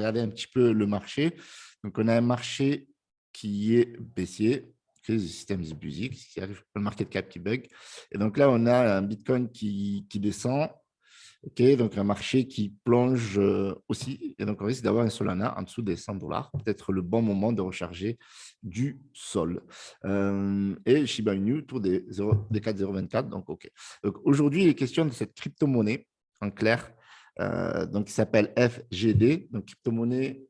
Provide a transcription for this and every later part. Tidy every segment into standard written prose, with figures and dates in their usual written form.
regarder un petit peu le marché. Donc, on a un marché qui est baissier, crise du système musique, qui arrive, le market cap qui bug. Et donc là, on a un Bitcoin qui descend. OK, donc un marché qui plonge aussi. Et donc, on risque d'avoir un Solana en dessous des 100 dollars. Peut-être le bon moment de recharger du sol. Et Shiba Inu autour des 4,024. Donc, OK. Donc, aujourd'hui, il est question de cette crypto-monnaie en clair. Donc, qui s'appelle FGD, donc crypto-monnaie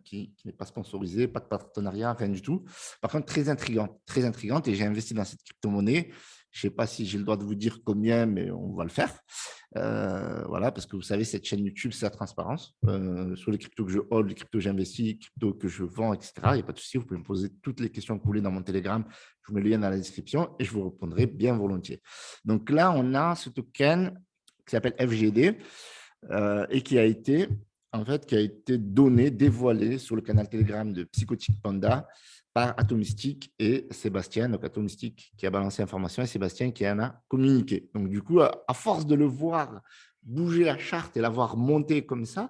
qui n'est pas sponsorisée, pas de partenariat, rien du tout. Par contre, très intrigante. Et j'ai investi dans cette crypto-monnaie. Je ne sais pas si j'ai le droit de vous dire combien, mais on va le faire. Voilà, parce que vous savez, cette chaîne YouTube, c'est la transparence. Sur les cryptos que je hold, les cryptos que j'investis, les cryptos que je vends, etc. Il n'y a pas de souci, vous pouvez me poser toutes les questions que vous voulez dans mon Telegram. Je vous mets le lien dans la description et je vous répondrai bien volontiers. Donc là, on a ce token qui s'appelle FGD et qui a été donné, dévoilé sur le canal Telegram de Psychotic Panda par Atomistic et Sébastien. Donc, Atomistic qui a balancé l'information et Sébastien qui en a communiqué. Donc, du coup, à force de le voir bouger la charte et la voir monter comme ça,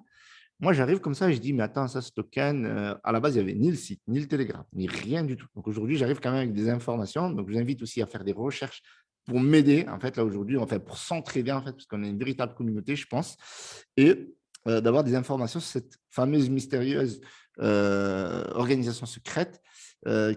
moi, j'arrive comme ça et je dis, mais attends, ça, ce token, à la base, il n'y avait ni le site, ni le Telegram, ni rien du tout. Donc, aujourd'hui, j'arrive quand même avec des informations. Donc, je vous invite aussi à faire des recherches pour m'aider, en fait, là, aujourd'hui, enfin, pour s'entraider, en fait, parce qu'on est une véritable communauté, je pense, et d'avoir des informations sur cette fameuse, mystérieuse organisation secrète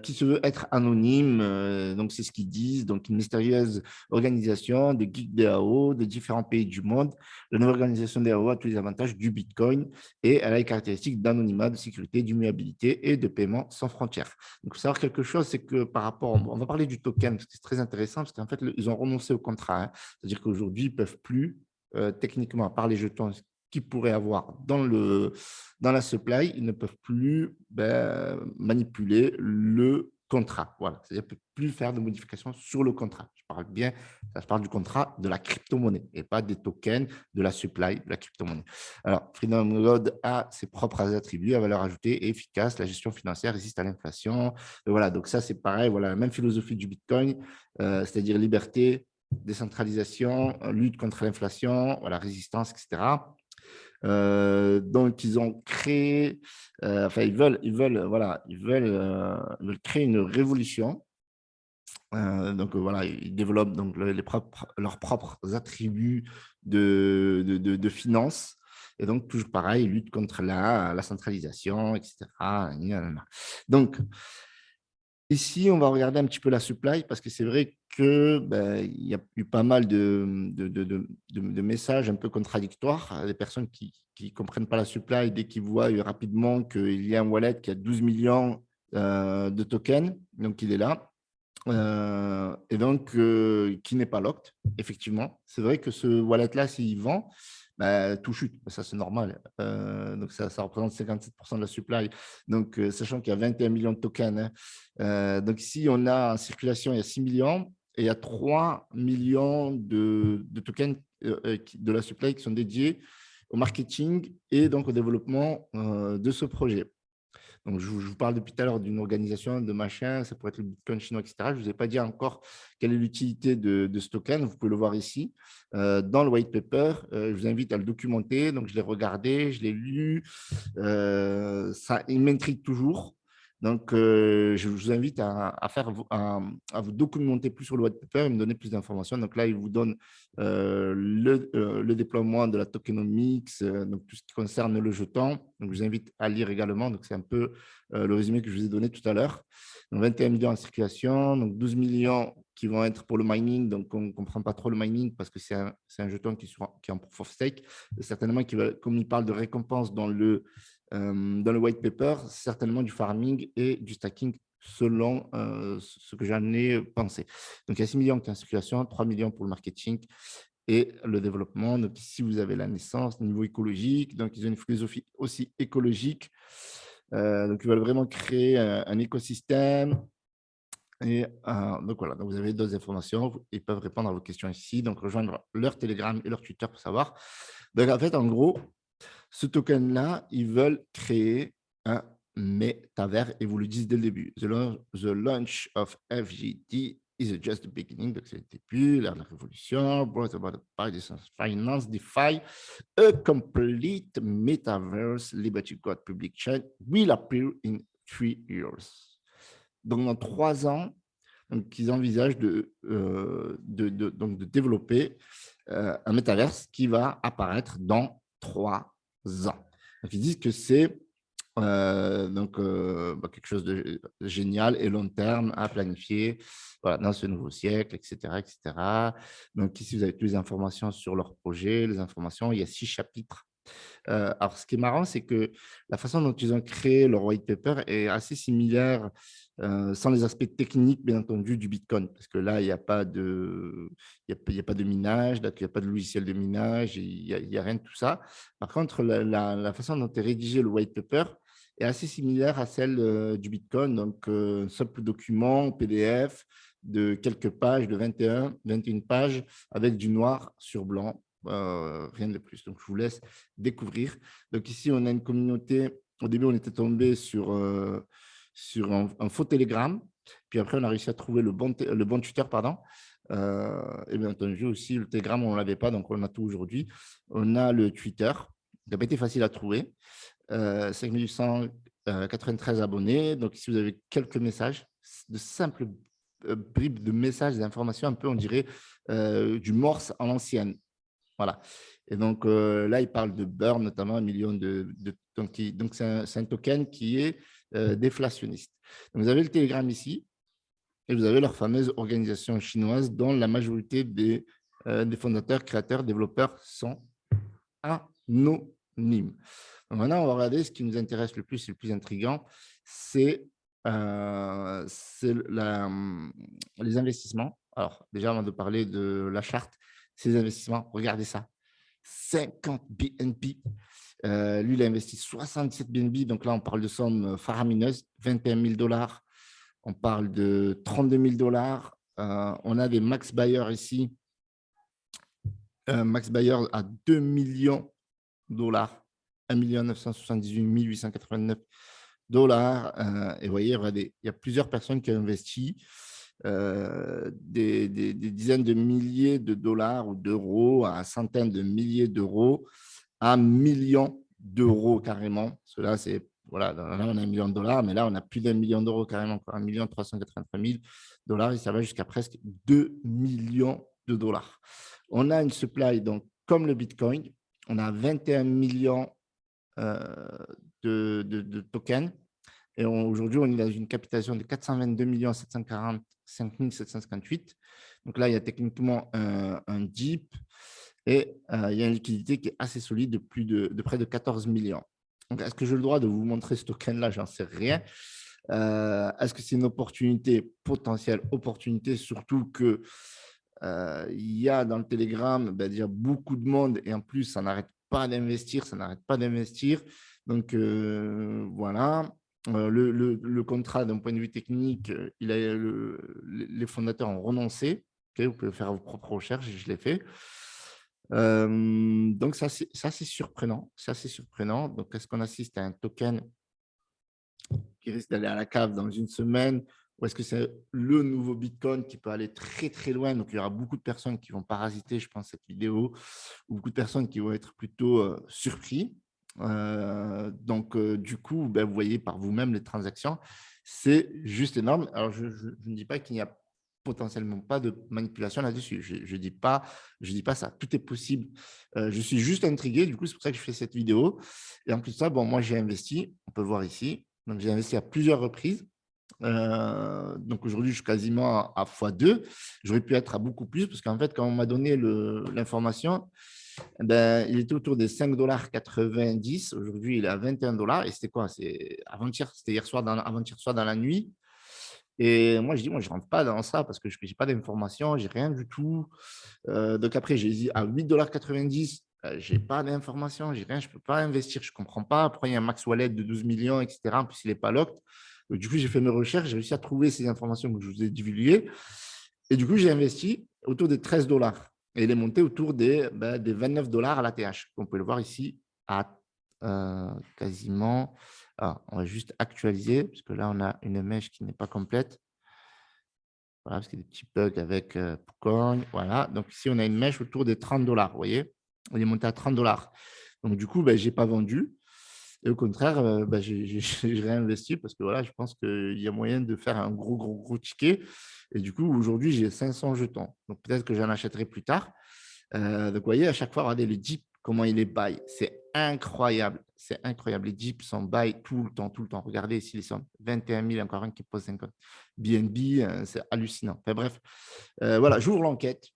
qui se veut être anonyme. Donc, c'est ce qu'ils disent. Donc, une mystérieuse organisation de geeks DAO de différents pays du monde. La nouvelle organisation DAO a tous les avantages du Bitcoin et elle a les caractéristiques d'anonymat, de sécurité, d'immuabilité et de paiement sans frontières. Donc, il faut savoir quelque chose, c'est que par rapport, on va parler du token, parce que c'est très intéressant, parce qu'en fait, ils ont renoncé au contrat. Hein. C'est-à-dire qu'aujourd'hui, ils ne peuvent plus, techniquement, à part les jetons qu'ils pourraient avoir dans la supply, ils ne peuvent plus manipuler le contrat. Voilà. C'est-à-dire qu'ils ne peuvent plus faire de modifications sur le contrat. Je parle du contrat de la crypto-monnaie et pas des tokens de la supply de la crypto-monnaie. Alors, Freedom Code a ses propres attributs à valeur ajoutée et efficace. La gestion financière résiste à l'inflation. Voilà, donc ça, c'est pareil. Voilà, la même philosophie du Bitcoin, c'est-à-dire liberté, décentralisation, lutte contre l'inflation, voilà, résistance, etc. Donc, ils ont créé, enfin, ils veulent créer une révolution. Donc, voilà, ils développent donc, leurs propres attributs de finance. Et donc, toujours pareil, ils luttent contre la centralisation, etc. Donc, ici, on va regarder un petit peu la supply parce que c'est vrai que il y a eu pas mal de messages un peu contradictoires. Les personnes qui ne comprennent pas la supply, dès qu'ils voient rapidement qu'il y a un wallet qui a 12 millions de tokens, donc il est là, et donc qui n'est pas locked, effectivement. C'est vrai que ce wallet-là, s'il vend, tout chute. Ça, c'est normal. Donc, ça représente 57% de la supply. Donc, sachant qu'il y a 21 millions de tokens. Hein. Donc, ici, on a en circulation, il y a 6 millions et il y a 3 millions de tokens de la supply qui sont dédiés au marketing et donc au développement de ce projet. Donc, je vous parle depuis tout à l'heure d'une organisation, de machin, ça pourrait être le Bitcoin chinois, etc. Je ne vous ai pas dit encore quelle est l'utilité de ce token. Vous pouvez le voir ici dans le white paper. Je vous invite à le documenter. Donc, je l'ai regardé, je l'ai lu. Il m'intrigue toujours. Donc, je vous invite à vous documenter plus sur le white paper et me donner plus d'informations. Donc là, il vous donne le déploiement de la tokenomics, donc tout ce qui concerne le jeton. Donc, je vous invite à lire également. Donc, c'est un peu le résumé que je vous ai donné tout à l'heure. Donc, 21 millions en circulation, donc 12 millions qui vont être pour le mining. Donc, on ne comprend pas trop le mining parce que c'est un jeton qui est en proof of stake. Et certainement, comme il parle de récompense dans le white paper, certainement du farming et du stacking selon ce que j'en ai pensé. Donc, il y a 6 millions qui sont en circulation, 3 millions pour le marketing et le développement. Donc, ici, vous avez la naissance, niveau écologique. Donc, ils ont une philosophie aussi écologique. Donc, ils veulent vraiment créer un écosystème. Et donc, voilà. Donc, vous avez d'autres informations. Ils peuvent répondre à vos questions ici. Donc, rejoindre leur Telegram et leur Twitter pour savoir. Donc, en fait, en gros, ce token-là, ils veulent créer un métavers et vous le disent dès le début. The launch of FGD is just the beginning, donc c'est le début, la révolution, brought about by the finance, DeFi, a complete metaverse Liberty Code public chain will appear in 3 years. Donc, dans 3 ans, donc, ils envisagent donc de développer un métaverse qui va apparaître dans 3 ans. Donc, ils disent que c'est quelque chose de génial et long terme à planifier, voilà, dans ce nouveau siècle, etc., etc. Donc, ici, vous avez toutes les informations sur leur projet, les informations. Il y a 6 chapitres. Alors, ce qui est marrant, c'est que la façon dont ils ont créé leur white paper est assez similaire, sans les aspects techniques, bien entendu, du Bitcoin. Parce que là, il n'y a pas de, il y a pas de minage, là, il n'y a pas de logiciel de minage, il n'y a rien de tout ça. Par contre, la façon dont est rédigé le white paper est assez similaire à celle du Bitcoin. Donc, un simple document PDF de quelques pages, de 21 pages, avec du noir sur blanc. Rien de plus. Donc, je vous laisse découvrir. Donc, ici, on a une communauté. Au début, on était tombé sur un faux Telegram. Puis après, on a réussi à trouver le bon tuteur, pardon. Et bien entendu, aussi, le Telegram, on ne l'avait pas, donc on a tout aujourd'hui. On a le Twitter. Il n'a pas été facile à trouver. 5893 abonnés. Donc, ici, vous avez quelques messages, de simples bribes de messages, d'informations, un peu, on dirait, du morse en ancienne. Voilà. Et donc, là, il parle de Burn, notamment 1 million donc, c'est un token qui est déflationniste. Donc, vous avez le Telegram ici et vous avez leur fameuse organisation chinoise dont la majorité des fondateurs, créateurs, développeurs sont anonymes. Donc, maintenant, on va regarder ce qui nous intéresse le plus et le plus intriguant, c'est les investissements. Alors, déjà, avant de parler de la charte, ces investissements, regardez ça. 50 BNB. Lui, il a investi 77 BNB. Donc là, on parle de sommes faramineuses, 21 000 $. On parle de 32 000 $. On a des max buyers ici. Max buyer à 2 millions $. 1 978 889 $. Et vous voyez, regardez, il y a plusieurs personnes qui ont investi des dizaines de milliers de dollars ou d'euros à centaines de milliers d'euros à millions d'euros carrément. Cela, c'est voilà, là, on a 1 million de $, mais là, on a plus d'1 million d'euros carrément, encore 1 383 000 $ et ça va jusqu'à presque 2 millions de $. On a une supply, donc, comme le Bitcoin, on a 21 millions de tokens. Et aujourd'hui, on est dans une capitalisation de 422 745 758. Donc là, il y a techniquement un DEEP et il y a une liquidité qui est assez solide de près de 14 millions. Donc, est-ce que j'ai le droit de vous montrer ce token-là? J'en sais rien. Est-ce que c'est une opportunité, potentielle opportunité, surtout que il y a dans le Telegram déjà beaucoup de monde et en plus, ça n'arrête pas d'investir, ça n'arrête pas d'investir. Donc, voilà. Le contrat, d'un point de vue technique, les fondateurs ont renoncé. Okay, vous pouvez faire vos propres recherches, je l'ai fait. Donc, ça, c'est surprenant. C'est assez surprenant. Donc, est-ce qu'on assiste à un token qui risque d'aller à la cave dans une semaine, ou est-ce que c'est le nouveau Bitcoin qui peut aller très, très loin? Donc, il y aura beaucoup de personnes qui vont parasiter, je pense, cette vidéo, ou beaucoup de personnes qui vont être plutôt surpris. Donc, du coup, ben, vous voyez par vous-même les transactions. C'est juste énorme. Alors, je ne dis pas qu'il n'y a potentiellement pas de manipulation là-dessus. Je dis pas ça. Tout est possible. Je suis juste intrigué. Du coup, c'est pour ça que je fais cette vidéo. Et en plus de ça, bon, moi, j'ai investi. On peut voir ici. Donc, j'ai investi à plusieurs reprises. Donc, aujourd'hui, je suis quasiment à x2. J'aurais pu être à beaucoup plus parce qu'en fait, quand on m'a donné l'information, ben, il était autour des 5,90 $. Aujourd'hui, il est à 21 $. Et c'était quoi? C'est avant-hier, c'était avant-hier soir dans la nuit. Et moi, je dis, moi, je ne rentre pas dans ça parce que je n'ai pas d'informations, je n'ai rien du tout. Donc après, j'ai dit à 8,90 $, je n'ai pas d'informations, je n'ai rien, je ne peux pas investir, je ne comprends pas. Après, il y a un max wallet de 12 millions, etc. En plus, il n'est pas locked. Donc, du coup, j'ai fait mes recherches, j'ai réussi à trouver ces informations que je vous ai divulguées. Et du coup, j'ai investi autour des 13 $. Et il est monté autour des 29 $ à l'ATH. On peut le voir ici à quasiment… on va juste actualiser, parce que là, on a une mèche qui n'est pas complète. Voilà, parce qu'il y a des petits bugs avec Bitcoin. Voilà. Donc, ici, on a une mèche autour des 30 $. Vous voyez, on est monté à 30 $. Donc, du coup, ben, je n'ai pas vendu. Et au contraire, ben, j'ai réinvesti parce que voilà, je pense qu'il y a moyen de faire un gros ticket. Et du coup, aujourd'hui, j'ai 500 jetons. Donc, peut-être que j'en achèterai plus tard. Donc, vous voyez, à chaque fois, regardez les dips, comment il est buy. C'est incroyable. C'est incroyable. Les dips sont buy tout le temps, tout le temps. Regardez ici les sommes. 21 000, encore un qui pose 50. BNB, c'est hallucinant. Enfin, bref, voilà, j'ouvre l'enquête.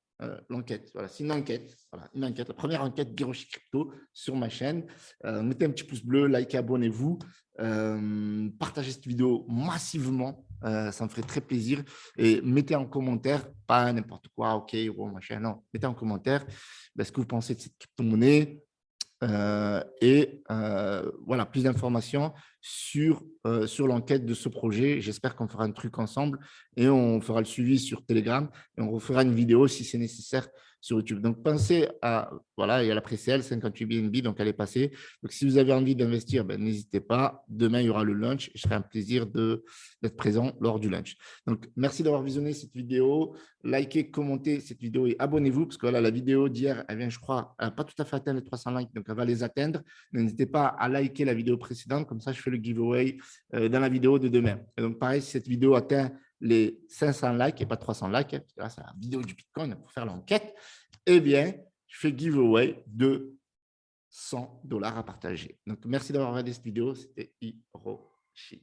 L'enquête, voilà, c'est une enquête. Voilà, une enquête. La première enquête Giroshi Crypto sur ma chaîne. Mettez un petit pouce bleu, likez, abonnez-vous. Partagez cette vidéo massivement. Ça me ferait très plaisir. Et mettez en commentaire, pas n'importe quoi, OK, euro, machin, non. Mettez en commentaire ce que vous pensez de cette crypto-monnaie. Voilà, plus d'informations sur l'enquête de ce projet. J'espère qu'on fera un truc ensemble et on fera le suivi sur Telegram et on refera une vidéo si c'est nécessaire sur YouTube. Donc, pensez à, voilà, il y a la pré-sale 58 BNB, donc elle est passée. Donc, si vous avez envie d'investir, ben, n'hésitez pas. Demain, il y aura le lunch. Je serai un plaisir d'être présent lors du lunch. Donc, merci d'avoir visionné cette vidéo. Likez, commentez cette vidéo et abonnez-vous parce que voilà, la vidéo d'hier, elle vient, je crois, elle n'a pas tout à fait atteint les 300 likes, donc elle va les atteindre. N'hésitez pas à liker la vidéo précédente, comme ça, je fais le giveaway dans la vidéo de demain. Et donc, pareil, si cette vidéo atteint les 500 likes et pas 300 likes, parce que là, c'est la vidéo du Bitcoin pour faire l'enquête, eh bien, je fais giveaway de 100 $ à partager. Donc, merci d'avoir regardé cette vidéo. C'était Hiroshi.